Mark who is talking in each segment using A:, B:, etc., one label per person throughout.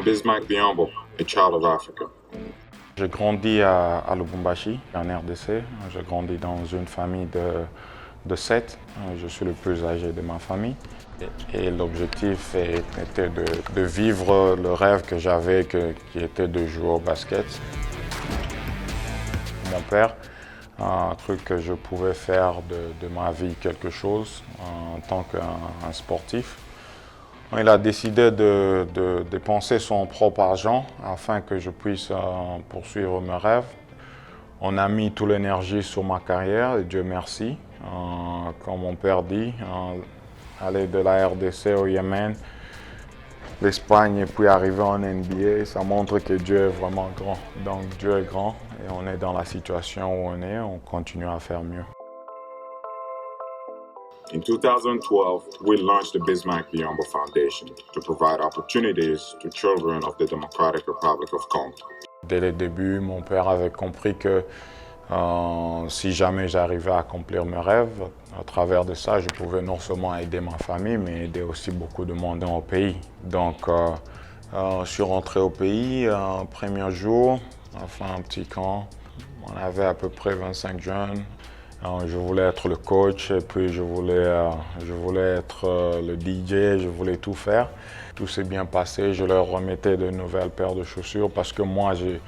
A: Bismack Biyombo, a child of Africa.
B: J'ai grandi à Lubumbashi, en RDC. J'ai grandi dans une famille de 7. Je suis le plus âgé de ma famille. Et l'objectif était de vivre le rêve que j'avais, qui était de jouer au basket. Mon père, un truc que je pouvais faire de ma vie quelque chose en tant qu'un sportif. Il a décidé de dépenser son propre argent afin que je puisse poursuivre mes rêves. On a mis toute l'énergie sur ma carrière et Dieu merci. Comme mon père dit, aller de la RDC au Yémen, l'Espagne et puis arriver en NBA, ça montre que Dieu est vraiment grand. Donc Dieu est grand et on est dans la situation où on continue à faire mieux.
A: In 2012, we launched the Bismack Biyombo Foundation to provide opportunities to children of the Democratic Republic of Congo.
B: Dès le début, mon père avait compris que si jamais j'arrivais à accomplir mes rêves, à travers de ça, je pouvais non seulement aider ma famille, mais aider aussi beaucoup de monde au pays. Donc, je suis rentré au pays, premier jour, enfin un petit camp. On avait à peu près 25 jeunes. Je voulais être le coach et puis je voulais être le DJ, je voulais tout faire. Tout s'est bien passé, je leur remettais de nouvelles paires de chaussures parce que moi, j'ai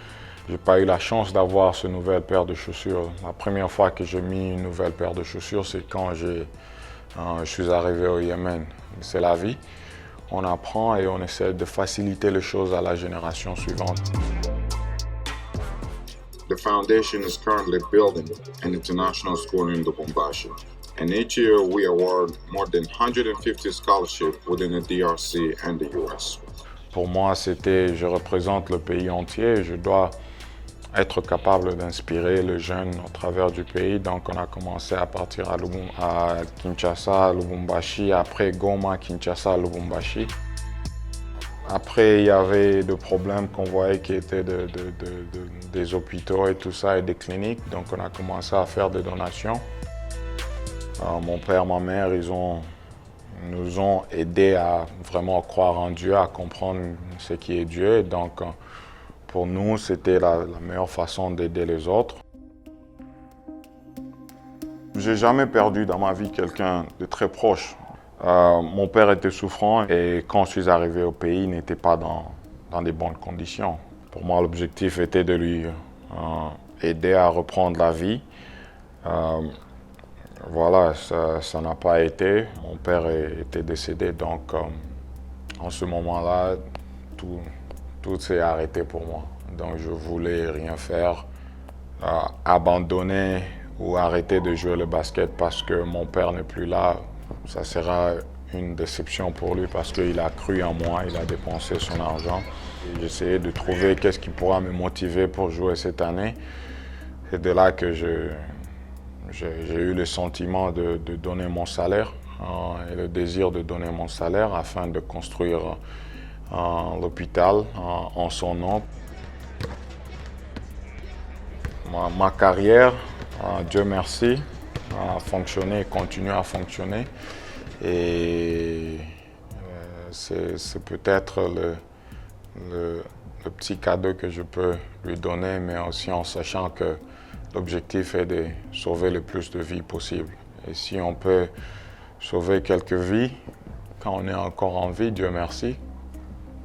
B: pas eu la chance d'avoir ce nouvelle paire de chaussures. La première fois que j'ai mis une nouvelle paire de chaussures, c'est quand je suis arrivé au Yémen. C'est la vie. On apprend et on essaie de faciliter les choses à la génération suivante.
A: The foundation is currently building an international school in Lubumbashi, and each year we award more than 150 scholarships within the DRC and the US.
B: Pour moi, je représente le pays entier, je dois être capable d'inspirer les jeunes au travers du pays. Donc on a commencé à partir à Kinshasa, à Lubumbashi, après Goma, Kinshasa, Lubumbashi. Après, il y avait des problèmes qu'on voyait qui étaient des hôpitaux et tout ça, et des cliniques. Donc, on a commencé à faire des donations. Mon père, ma mère, ils nous ont aidés à vraiment croire en Dieu, à comprendre ce qui est Dieu. Et donc, pour nous, c'était la meilleure façon d'aider les autres. J'ai jamais perdu dans ma vie quelqu'un de très proche. Mon père était souffrant et quand je suis arrivé au pays, il n'était pas dans des bonnes conditions. Pour moi, l'objectif était de lui aider à reprendre la vie. Voilà, ça n'a pas été. Mon père était décédé, donc en ce moment-là, tout s'est arrêté pour moi. Donc je voulais rien faire, abandonner ou arrêter de jouer le basket parce que mon père n'est plus là. Ça sera une déception pour lui parce qu'il a cru en moi, il a dépensé son argent. J'essayais de trouver qu'est-ce qui pourra me motiver pour jouer cette année. C'est de là que j'ai eu le sentiment de donner mon salaire et le désir de donner mon salaire afin de construire l'hôpital en son nom. Ma carrière, Dieu merci, a fonctionné et continue à fonctionner. Et c'est peut-être le petit cadeau que je peux lui donner, mais aussi en sachant que l'objectif est de sauver le plus de vies possible. Et si on peut sauver quelques vies, quand on est encore en vie, Dieu merci,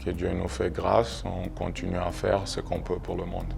B: que Dieu nous fait grâce, on continue à faire ce qu'on peut pour le monde.